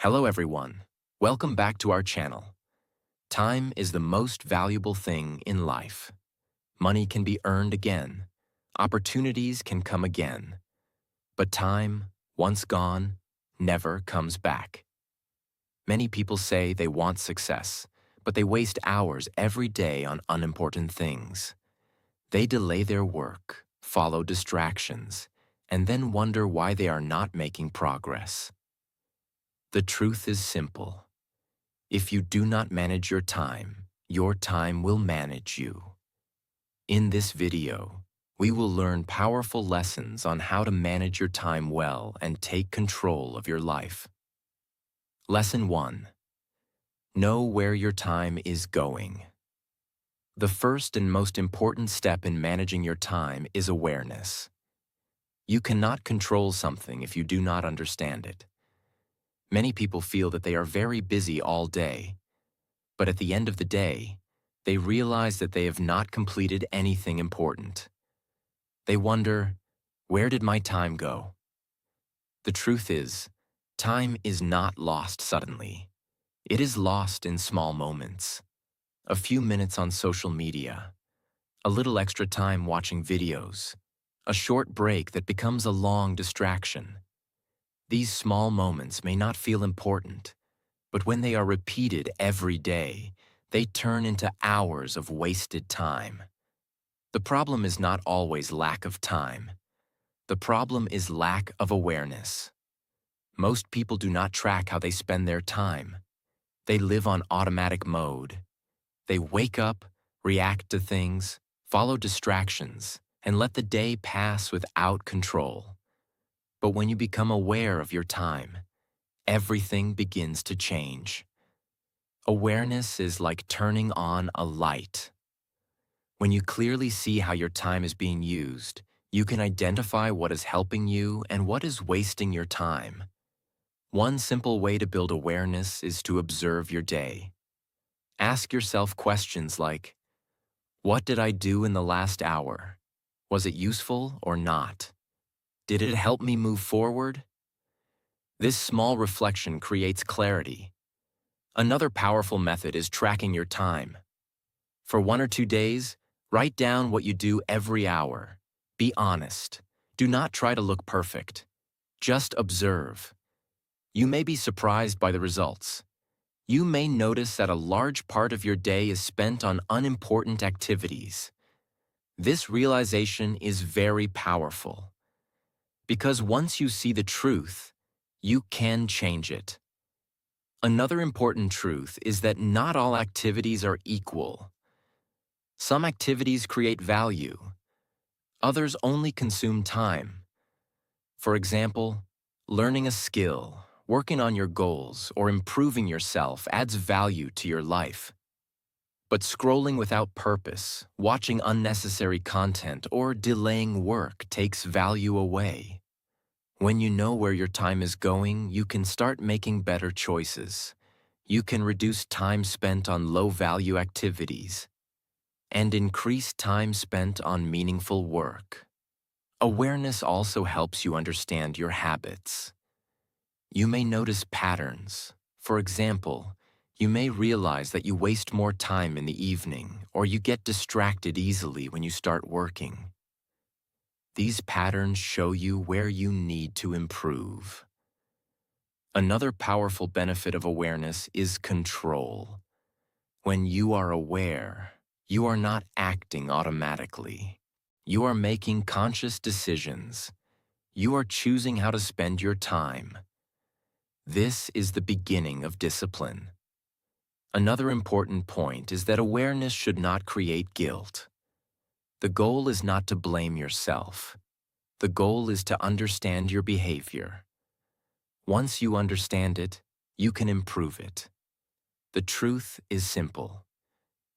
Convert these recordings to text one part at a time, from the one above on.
Hello everyone. Welcome back to our channel. Time is the most valuable thing in life. Money can be earned again. Opportunities can come again. But time, once gone, never comes back. Many people say they want success, but they waste hours every day on unimportant things. They delay their work, follow distractions, and then wonder why they are not making progress. The truth is simple. If you do not manage your time will manage you. In this video, we will learn powerful lessons on how to manage your time well and take control of your life. Lesson 1. Know where your time is going. The first and most important step in managing your time is awareness. You cannot control something if you do not understand it. Many people feel that they are very busy all day, but at the end of the day, they realize that they have not completed anything important. They wonder, where did my time go? The truth is, time is not lost suddenly. It is lost in small moments. A few minutes on social media, a little extra time watching videos, a short break that becomes a long distraction. These small moments may not feel important, but when they are repeated every day, they turn into hours of wasted time. The problem is not always lack of time. The problem is lack of awareness. Most people do not track how they spend their time. They live on automatic mode. They wake up, react to things, follow distractions, and let the day pass without control. But when you become aware of your time, everything begins to change. Awareness is like turning on a light. When you clearly see how your time is being used, you can identify what is helping you and what is wasting your time. One simple way to build awareness is to observe your day. Ask yourself questions like, what did I do in the last hour? Was it useful or not? Did it help me move forward? This small reflection creates clarity. Another powerful method is tracking your time. For 1 or 2 days, write down what you do every hour. Be honest. Do not try to look perfect. Just observe. You may be surprised by the results. You may notice that a large part of your day is spent on unimportant activities. This realization is very powerful. Because once you see the truth, you can change it. Another important truth is that not all activities are equal. Some activities create value. Others only consume time. For example, learning a skill, working on your goals, or improving yourself adds value to your life. But scrolling without purpose, watching unnecessary content, or delaying work takes value away. When you know where your time is going, you can start making better choices. You can reduce time spent on low-value activities and increase time spent on meaningful work. Awareness also helps you understand your habits. You may notice patterns. For example, you may realize that you waste more time in the evening, or you get distracted easily when you start working. These patterns show you where you need to improve. Another powerful benefit of awareness is control. When you are aware, you are not acting automatically. You are making conscious decisions. You are choosing how to spend your time. This is the beginning of discipline. Another important point is that awareness should not create guilt. The goal is not to blame yourself. The goal is to understand your behavior. Once you understand it, you can improve it. The truth is simple.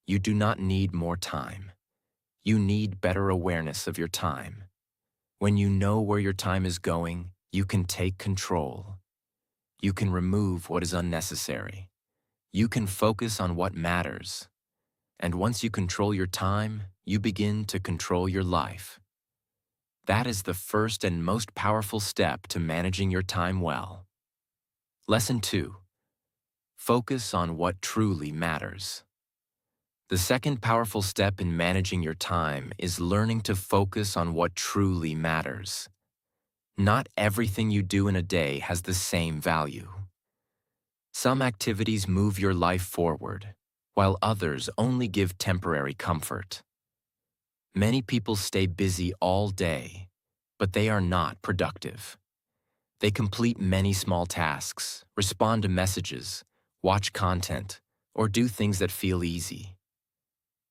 You do not need more time. You need better awareness of your time. When you know where your time is going, you can take control. You can remove what is unnecessary. You can focus on what matters. And once you control your time, you begin to control your life. That is the first and most powerful step to managing your time well. Lesson 2. Focus on what truly matters. The second powerful step in managing your time is learning to focus on what truly matters. Not everything you do in a day has the same value. Some activities move your life forward, while others only give temporary comfort. Many people stay busy all day, but they are not productive. They complete many small tasks, respond to messages, watch content, or do things that feel easy.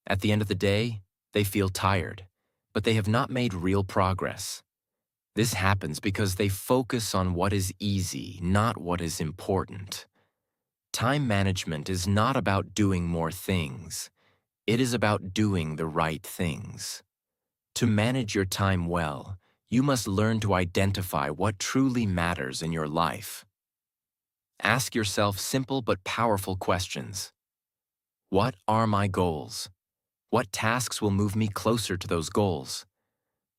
At the end of the day, they feel tired, but they have not made real progress. This happens because they focus on what is easy, not what is important. Time management is not about doing more things. It is about doing the right things. To manage your time well, you must learn to identify what truly matters in your life. Ask yourself simple but powerful questions. What are my goals? What tasks will move me closer to those goals?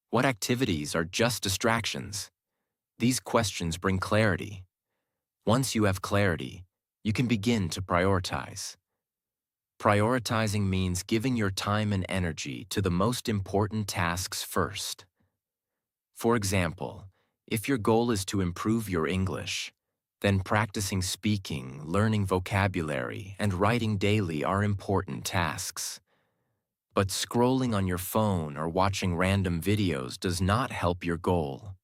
What activities are just distractions? These questions bring clarity. Once you have clarity, you can begin to prioritize. Prioritizing means giving your time and energy to the most important tasks first. For example, if your goal is to improve your English, then practicing speaking, learning vocabulary, and writing daily are important tasks. But scrolling on your phone or watching random videos does not help your goal.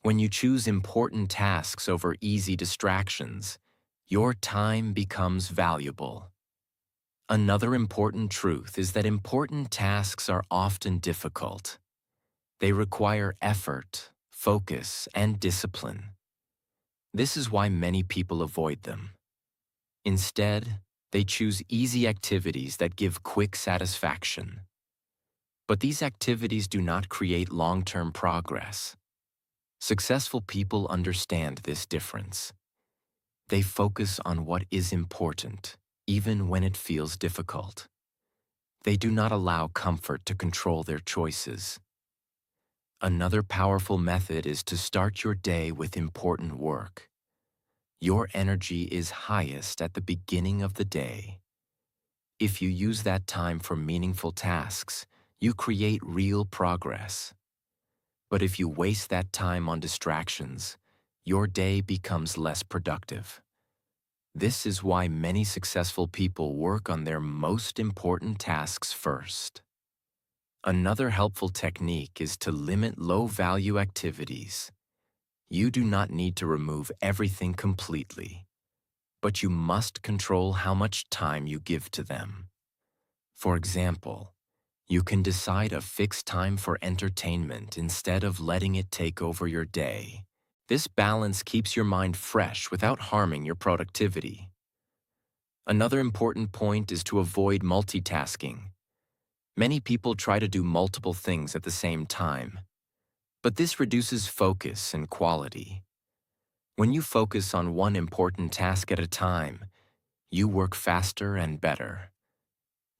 When you choose important tasks over easy distractions, your time becomes valuable. Another important truth is that important tasks are often difficult. They require effort, focus, and discipline. This is why many people avoid them. Instead, they choose easy activities that give quick satisfaction. But these activities do not create long-term progress. Successful people understand this difference. They focus on what is important, even when it feels difficult. They do not allow comfort to control their choices. Another powerful method is to start your day with important work. Your energy is highest at the beginning of the day. If you use that time for meaningful tasks, you create real progress. But if you waste that time on distractions, your day becomes less productive. This is why many successful people work on their most important tasks first. Another helpful technique is to limit low-value activities. You do not need to remove everything completely, but you must control how much time you give to them. For example, you can decide a fixed time for entertainment instead of letting it take over your day. This balance keeps your mind fresh without harming your productivity. Another important point is to avoid multitasking. Many people try to do multiple things at the same time, but this reduces focus and quality. When you focus on one important task at a time, you work faster and better.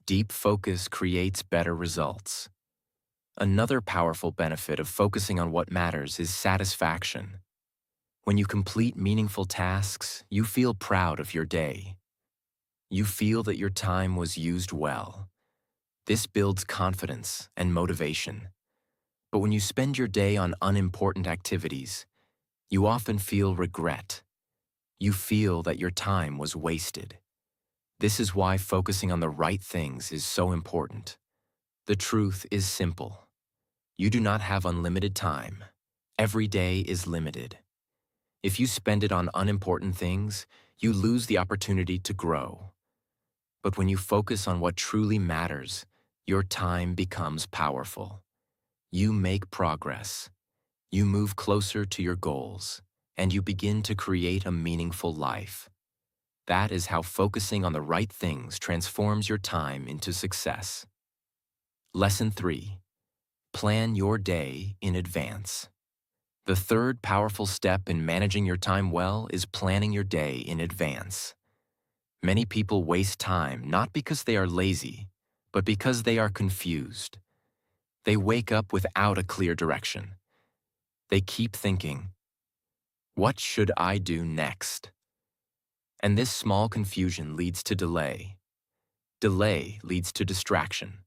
Deep focus creates better results. Another powerful benefit of focusing on what matters is satisfaction. When you complete meaningful tasks, you feel proud of your day. You feel that your time was used well. This builds confidence and motivation. But when you spend your day on unimportant activities, you often feel regret. You feel that your time was wasted. This is why focusing on the right things is so important. The truth is simple. You do not have unlimited time. Every day is limited. If you spend it on unimportant things, you lose the opportunity to grow. But when you focus on what truly matters, your time becomes powerful. You make progress. You move closer to your goals, and you begin to create a meaningful life. That is how focusing on the right things transforms your time into success. Lesson 3. Plan your day in advance. The third powerful step in managing your time well is planning your day in advance. Many people waste time not because they are lazy, but because they are confused. They wake up without a clear direction. They keep thinking, "What should I do next?" And this small confusion leads to delay. Delay leads to distraction.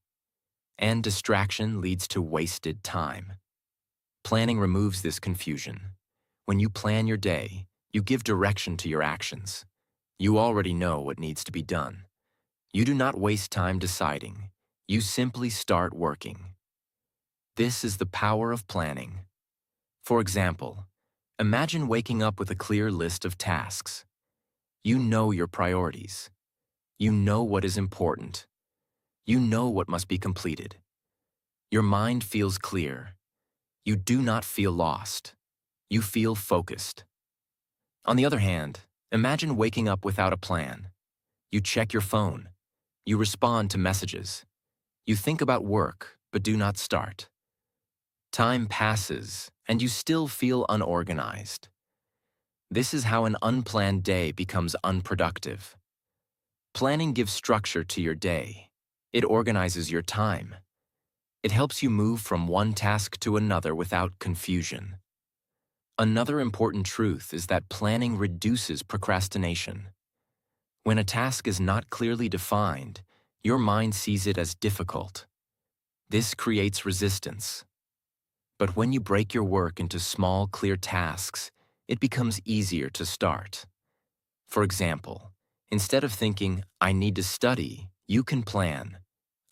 And distraction leads to wasted time. Planning removes this confusion. When you plan your day, you give direction to your actions. You already know what needs to be done. You do not waste time deciding. You simply start working. This is the power of planning. For example, imagine waking up with a clear list of tasks. You know your priorities. You know what is important. You know what must be completed. Your mind feels clear. You do not feel lost. You feel focused. On the other hand, imagine waking up without a plan. You check your phone. You respond to messages. You think about work, but do not start. Time passes, and you still feel unorganized. This is how an unplanned day becomes unproductive. Planning gives structure to your day. It organizes your time. It helps you move from one task to another without confusion. Another important truth is that planning reduces procrastination. When a task is not clearly defined, your mind sees it as difficult. This creates resistance. But when you break your work into small, clear tasks, it becomes easier to start. For example, instead of thinking, "I need to study," you can plan,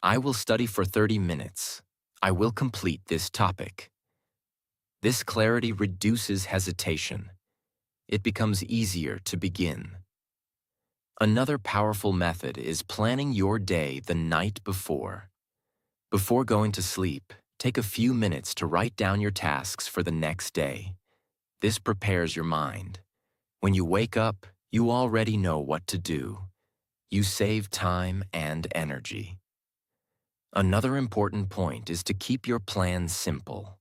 "I will study for 30 minutes. I will complete this topic." This clarity reduces hesitation. It becomes easier to begin. Another powerful method is planning your day the night before. Before going to sleep, take a few minutes to write down your tasks for the next day. This prepares your mind. When you wake up, you already know what to do. You save time and energy. Another important point is to keep your plan simple.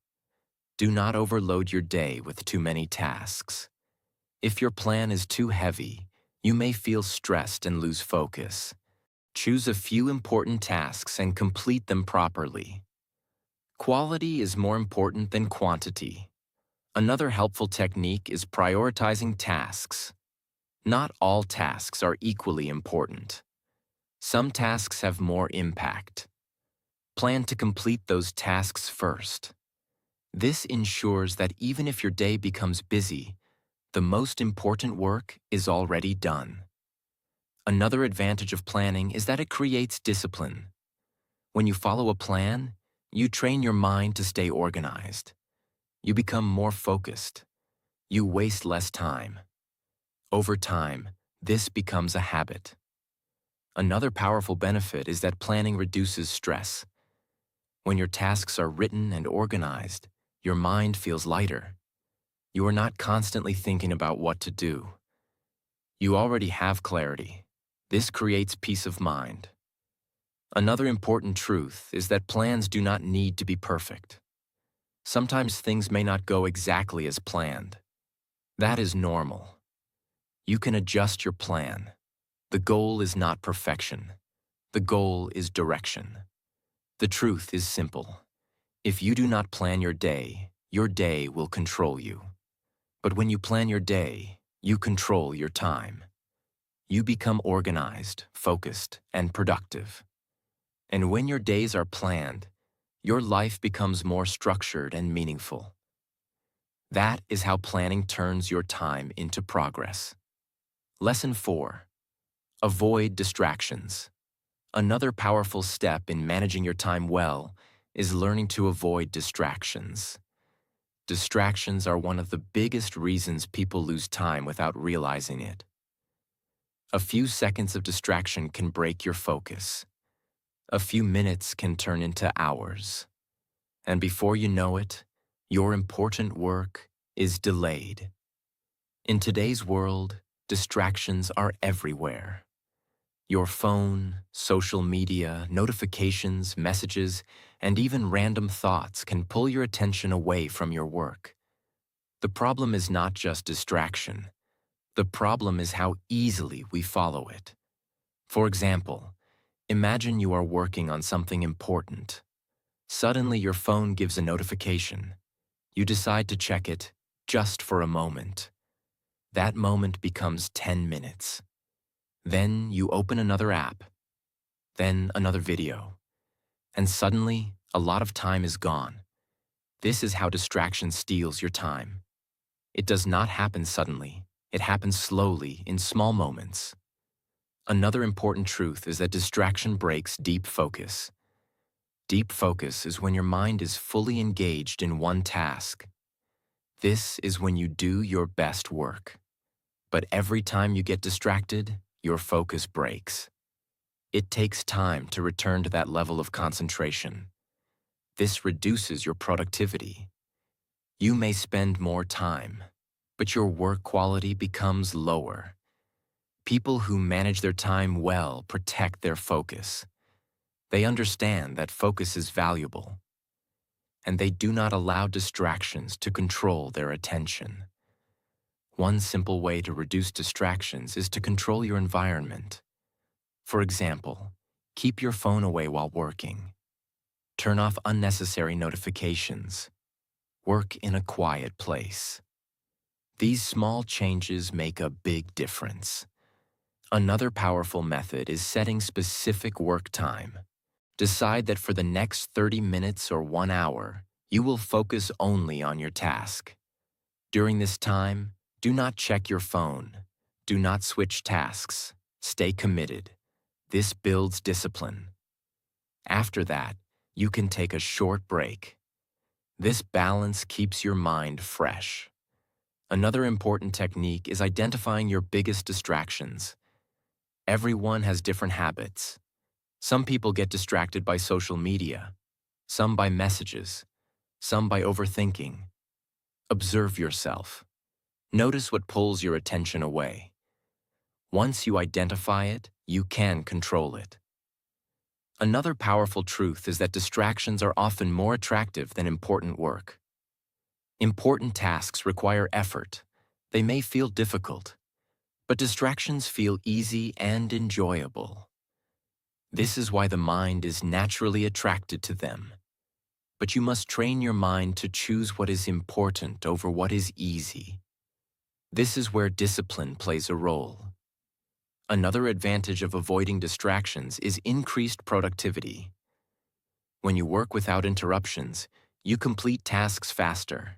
Do not overload your day with too many tasks. If your plan is too heavy, you may feel stressed and lose focus. Choose a few important tasks and complete them properly. Quality is more important than quantity. Another helpful technique is prioritizing tasks. Not all tasks are equally important. Some tasks have more impact. Plan to complete those tasks first. This ensures that even if your day becomes busy, the most important work is already done. Another advantage of planning is that it creates discipline. When you follow a plan, you train your mind to stay organized. You become more focused. You waste less time. Over time, this becomes a habit. Another powerful benefit is that planning reduces stress. When your tasks are written and organized, your mind feels lighter. You are not constantly thinking about what to do. You already have clarity. This creates peace of mind. Another important truth is that plans do not need to be perfect. Sometimes things may not go exactly as planned. That is normal. You can adjust your plan. The goal is not perfection. The goal is direction. The truth is simple. If you do not plan your day will control you. But when you plan your day, you control your time. You become organized, focused, and productive. And when your days are planned, your life becomes more structured and meaningful. That is how planning turns your time into progress. Lesson 4. Avoid distractions. Another powerful step in managing your time well is learning to avoid distractions. Distractions are one of the biggest reasons people lose time without realizing it. A few seconds of distraction can break your focus. A few minutes can turn into hours. And before you know it, your important work is delayed. In today's world, distractions are everywhere. Your phone, social media, notifications, messages, and even random thoughts can pull your attention away from your work. The problem is not just distraction. The problem is how easily we follow it. For example, imagine you are working on something important. Suddenly your phone gives a notification. You decide to check it just for a moment. That moment becomes 10 minutes. Then you open another app, then another video, and suddenly a lot of time is gone. This is how distraction steals your time. It does not happen suddenly. It happens slowly in small moments. Another important truth is that distraction breaks deep focus. Deep focus is when your mind is fully engaged in one task. This is when you do your best work. But every time you get distracted, your focus breaks. It takes time to return to that level of concentration. This reduces your productivity. You may spend more time, but your work quality becomes lower. People who manage their time well protect their focus. They understand that focus is valuable, and they do not allow distractions to control their attention. One simple way to reduce distractions is to control your environment. For example, keep your phone away while working. Turn off unnecessary notifications. Work in a quiet place. These small changes make a big difference. Another powerful method is setting specific work time. Decide that for the next 30 minutes or 1 hour, you will focus only on your task. During this time, do not check your phone. Do not switch tasks. Stay committed. This builds discipline. After that, you can take a short break. This balance keeps your mind fresh. Another important technique is identifying your biggest distractions. Everyone has different habits. Some people get distracted by social media, some by messages, some by overthinking. Observe yourself. Notice what pulls your attention away. Once you identify it, you can control it. Another powerful truth is that distractions are often more attractive than important work. Important tasks require effort. They may feel difficult, but distractions feel easy and enjoyable. This is why the mind is naturally attracted to them. But you must train your mind to choose what is important over what is easy. This is where discipline plays a role. Another advantage of avoiding distractions is increased productivity. When you work without interruptions, you complete tasks faster.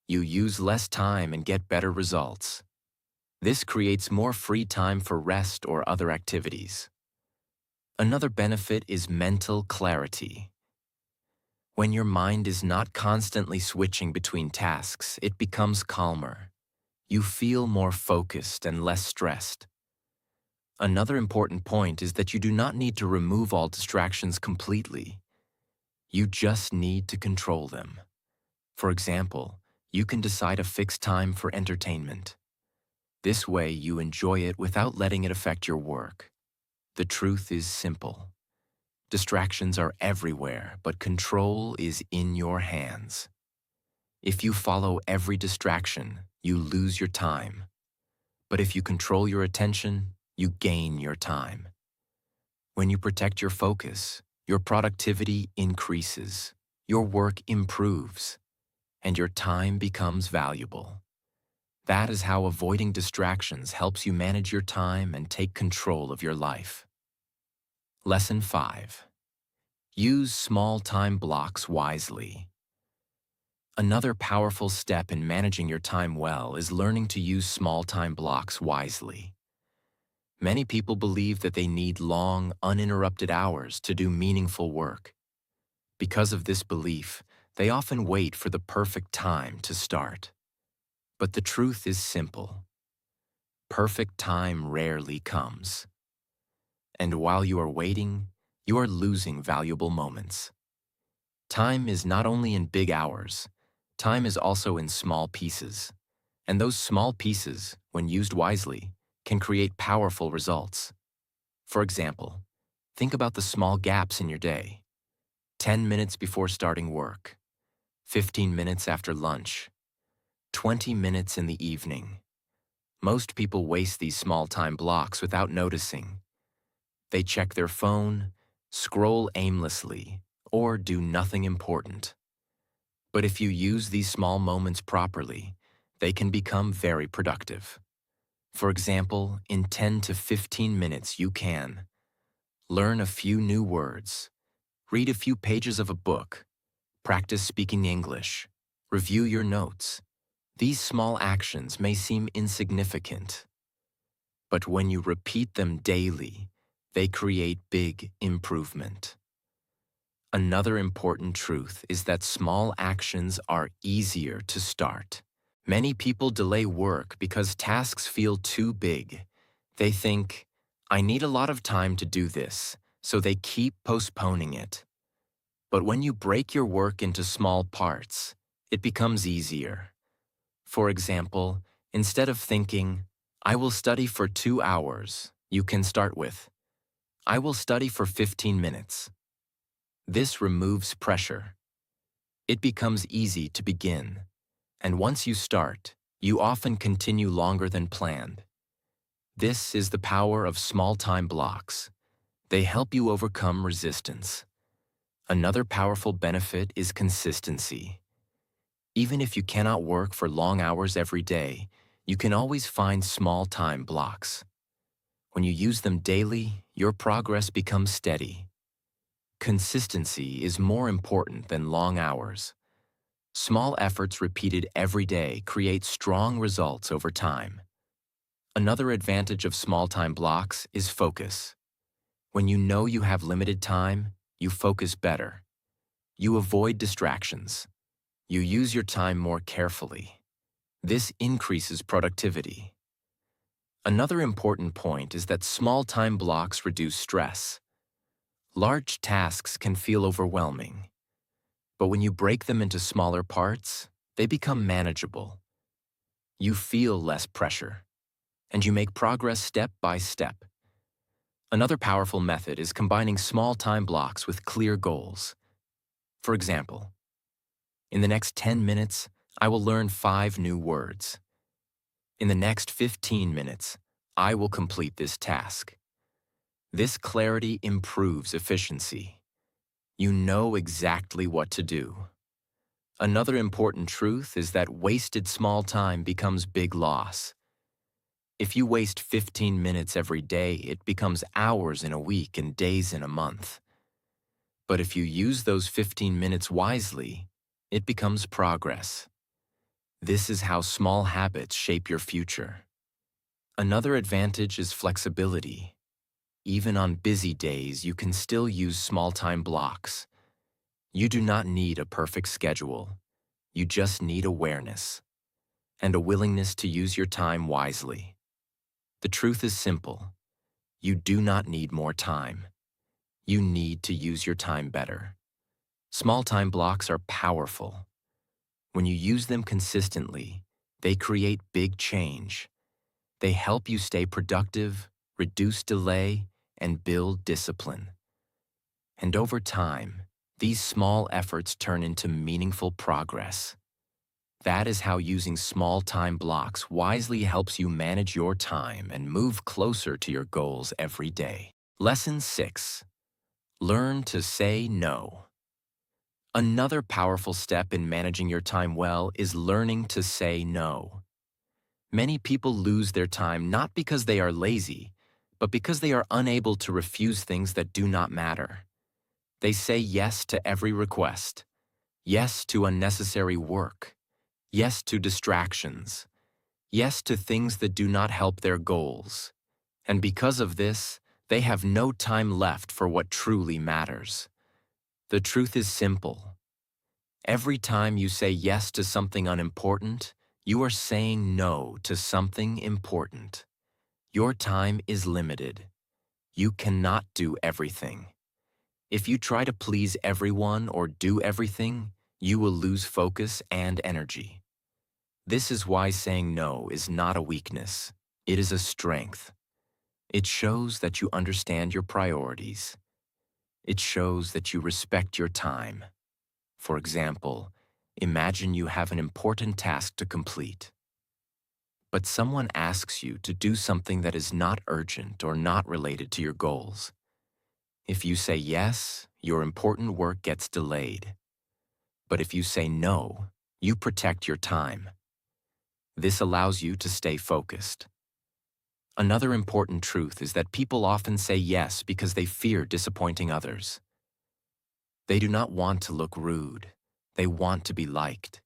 You use less time and get better results. This creates more free time for rest or other activities. Another benefit is mental clarity. When your mind is not constantly switching between tasks, it becomes calmer. You feel more focused and less stressed. Another important point is that you do not need to remove all distractions completely. You just need to control them. For example, you can decide a fixed time for entertainment. This way, you enjoy it without letting it affect your work. The truth is simple. Distractions are everywhere, but control is in your hands. If you follow every distraction, you lose your time. But if you control your attention, you gain your time. When you protect your focus, your productivity increases, your work improves, and your time becomes valuable. That is how avoiding distractions helps you manage your time and take control of your life. Lesson 5. Use small time blocks wisely. Another powerful step in managing your time well is learning to use small time blocks wisely. Many people believe that they need long, uninterrupted hours to do meaningful work. Because of this belief, they often wait for the perfect time to start. But the truth is simple. Perfect time rarely comes. And while you are waiting, you are losing valuable moments. Time is not only in big hours, time is also in small pieces. And those small pieces, when used wisely, can create powerful results. For example, think about the small gaps in your day. 10 minutes before starting work, 15 minutes after lunch, 20 minutes in the evening. Most people waste these small time blocks without noticing. They check their phone, scroll aimlessly, or do nothing important. But if you use these small moments properly, they can become very productive. For example, in 10 to 15 minutes you can learn a few new words, read a few pages of a book, practice speaking English, review your notes. These small actions may seem insignificant, but when you repeat them daily, they create big improvement. Another important truth is that small actions are easier to start. Many people delay work because tasks feel too big. They think, I need a lot of time to do this, so they keep postponing it. But when you break your work into small parts, it becomes easier. For example, instead of thinking, I will study for 2 hours, you can start with, I will study for 15 minutes. This removes pressure. It becomes easy to begin. And once you start, you often continue longer than planned. This is the power of small time blocks. They help you overcome resistance. Another powerful benefit is consistency. Even if you cannot work for long hours every day, you can always find small time blocks. When you use them daily, your progress becomes steady. Consistency is more important than long hours. Small efforts repeated every day create strong results over time. Another advantage of small time blocks is focus. When you know you have limited time, you focus better. You avoid distractions. You use your time more carefully. This increases productivity. Another important point is that small time blocks reduce stress. Large tasks can feel overwhelming, but when you break them into smaller parts, they become manageable. You feel less pressure, and you make progress step by step. Another powerful method is combining small time blocks with clear goals. For example, in the next 10 minutes, I will learn 5 new words. In the next 15 minutes, I will complete this task. This clarity improves efficiency. You know exactly what to do. Another important truth is that wasted small time becomes big loss. If you waste 15 minutes every day, it becomes hours in a week and days in a month. But if you use those 15 minutes wisely, it becomes progress. This is how small habits shape your future. Another advantage is flexibility. Even on busy days, you can still use small time blocks. You do not need a perfect schedule. You just need awareness and a willingness to use your time wisely. The truth is simple. You do not need more time. You need to use your time better. Small time blocks are powerful. When you use them consistently, they create big change. They help you stay productive, reduce delay, and build discipline. And over time, these small efforts turn into meaningful progress. That is how using small time blocks wisely helps you manage your time and move closer to your goals every day. Lesson 6. Learn to say no. Another powerful step in managing your time well is learning to say no. Many people lose their time not because they are lazy, but because they are unable to refuse things that do not matter. They say yes to every request, yes to unnecessary work, yes to distractions, yes to things that do not help their goals. And because of this, they have no time left for what truly matters. The truth is simple. Every time you say yes to something unimportant, you are saying no to something important. Your time is limited. You cannot do everything. If you try to please everyone or do everything, you will lose focus and energy. This is why saying no is not a weakness. It is a strength. It shows that you understand your priorities. It shows that you respect your time. For example, imagine you have an important task to complete, but someone asks you to do something that is not urgent or not related to your goals. If you say yes, your important work gets delayed. But if you say no, you protect your time. This allows you to stay focused. Another important truth is that people often say yes because they fear disappointing others. They do not want to look rude. They want to be liked.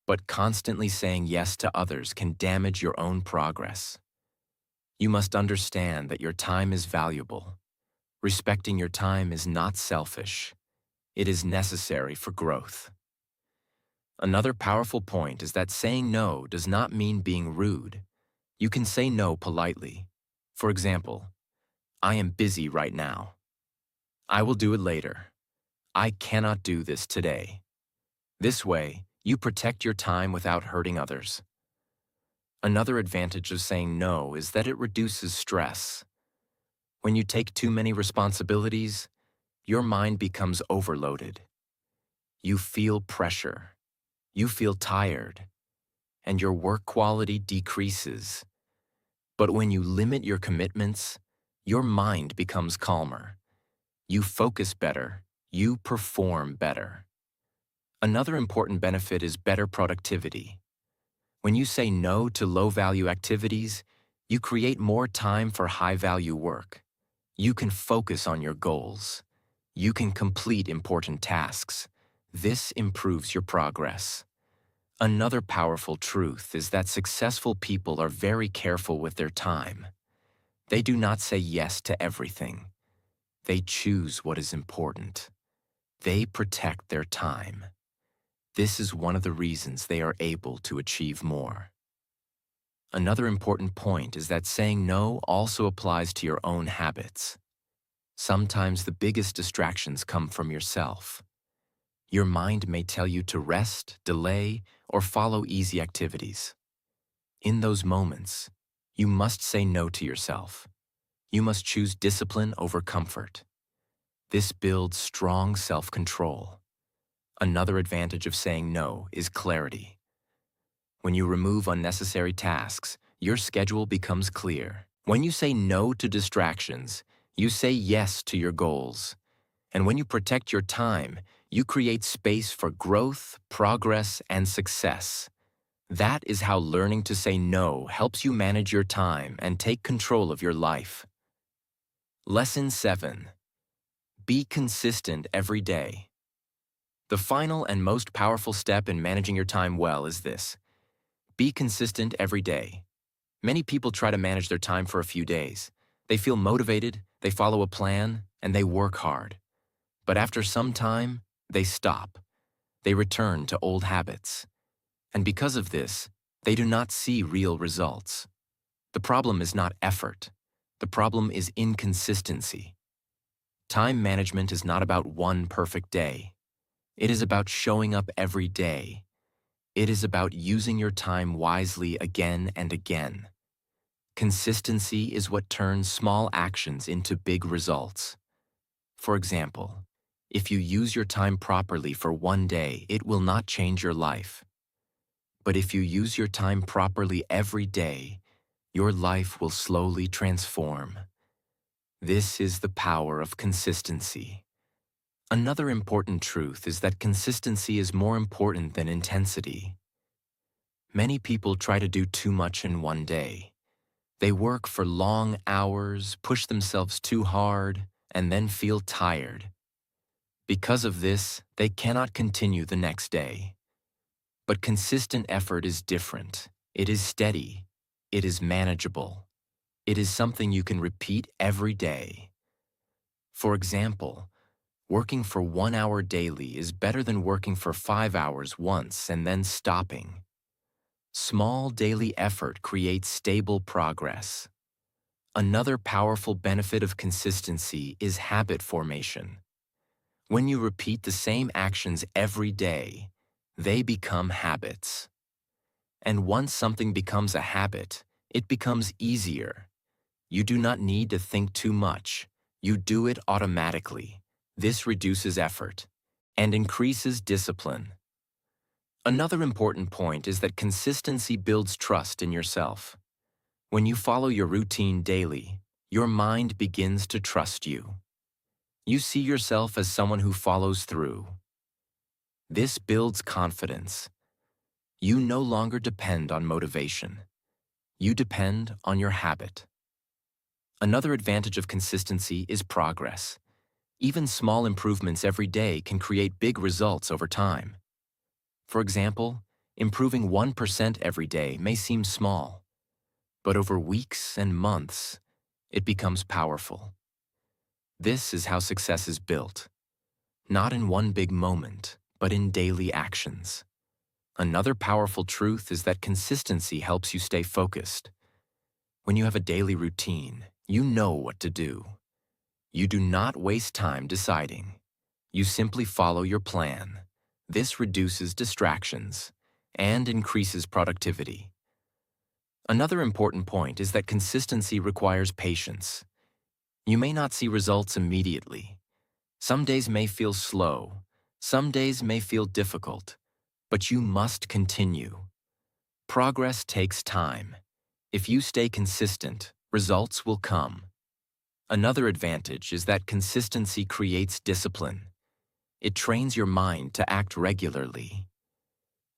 But constantly saying yes to others can damage your own progress. You must understand that your time is valuable. Respecting your time is not selfish. It is necessary for growth. Another powerful point is that saying no does not mean being rude. You can say no politely. For example, I am busy right now. I will do it later. I cannot do this today. This way, you protect your time without hurting others. Another advantage of saying no is that it reduces stress. When you take too many responsibilities, your mind becomes overloaded. You feel pressure. You feel tired. And your work quality decreases. But when you limit your commitments, your mind becomes calmer. You focus better. You perform better. Another important benefit is better productivity. When you say no to low-value activities, you create more time for high-value work. You can focus on your goals. You can complete important tasks. This improves your progress. Another powerful truth is that successful people are very careful with their time. They do not say yes to everything. They choose what is important. They protect their time. This is one of the reasons they are able to achieve more. Another important point is that saying no also applies to your own habits. Sometimes the biggest distractions come from yourself. Your mind may tell you to rest, delay, or follow easy activities. In those moments, you must say no to yourself. You must choose discipline over comfort. This builds strong self-control. Another advantage of saying no is clarity. When you remove unnecessary tasks, your schedule becomes clear. When you say no to distractions, you say yes to your goals. And when you protect your time, you create space for growth, progress, and success. That is how learning to say no helps you manage your time and take control of your life. Lesson 7. Be consistent every day. The final and most powerful step in managing your time well is this. Be consistent every day. Many people try to manage their time for a few days. They feel motivated, they follow a plan, and they work hard. But after some time, they stop. They return to old habits. And because of this, they do not see real results. The problem is not effort. The problem is inconsistency. Time management is not about one perfect day. It is about showing up every day. It is about using your time wisely again and again. Consistency is what turns small actions into big results. For example, if you use your time properly for one day, it will not change your life. But if you use your time properly every day, your life will slowly transform. This is the power of consistency. Another important truth is that consistency is more important than intensity. Many people try to do too much in one day. They work for long hours, push themselves too hard, and then feel tired. Because of this, they cannot continue the next day. But consistent effort is different. It is steady. It is manageable. It is something you can repeat every day. For example, working for 1 hour daily is better than working for 5 hours once and then stopping. Small daily effort creates stable progress. Another powerful benefit of consistency is habit formation. When you repeat the same actions every day, they become habits. And once something becomes a habit, it becomes easier. You do not need to think too much. You do it automatically. This reduces effort and increases discipline. Another important point is that consistency builds trust in yourself. When you follow your routine daily, your mind begins to trust you. You see yourself as someone who follows through. This builds confidence. You no longer depend on motivation. You depend on your habit. Another advantage of consistency is progress. Even small improvements every day can create big results over time. For example, improving 1% every day may seem small, but over weeks and months, it becomes powerful. This is how success is built, not in one big moment, but in daily actions. Another powerful truth is that consistency helps you stay focused. When you have a daily routine, you know what to do. You do not waste time deciding. You simply follow your plan. This reduces distractions and increases productivity. Another important point is that consistency requires patience. You may not see results immediately. Some days may feel slow. Some days may feel difficult. But you must continue. Progress takes time. If you stay consistent, results will come. Another advantage is that consistency creates discipline. It trains your mind to act regularly.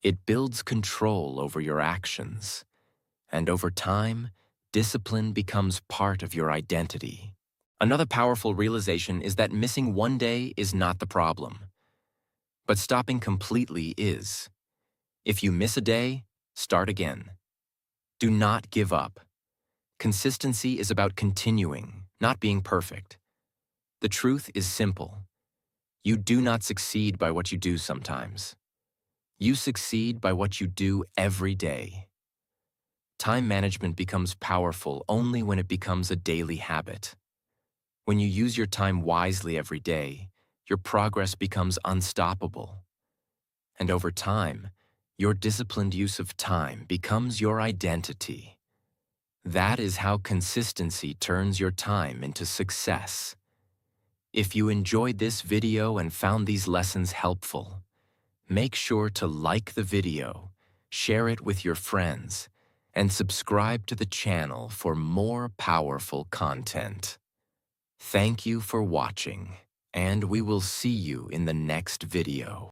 It builds control over your actions. And over time, discipline becomes part of your identity. Another powerful realization is that missing one day is not the problem, but stopping completely is. If you miss a day, start again. Do not give up. Consistency is about continuing, not being perfect. The truth is simple. You do not succeed by what you do sometimes. You succeed by what you do every day. Time management becomes powerful only when it becomes a daily habit. When you use your time wisely every day, your progress becomes unstoppable. And over time, your disciplined use of time becomes your identity. That is how consistency turns your time into success. If you enjoyed this video and found these lessons helpful, make sure to like the video, share it with your friends, and subscribe to the channel for more powerful content. Thank you for watching, and we will see you in the next video.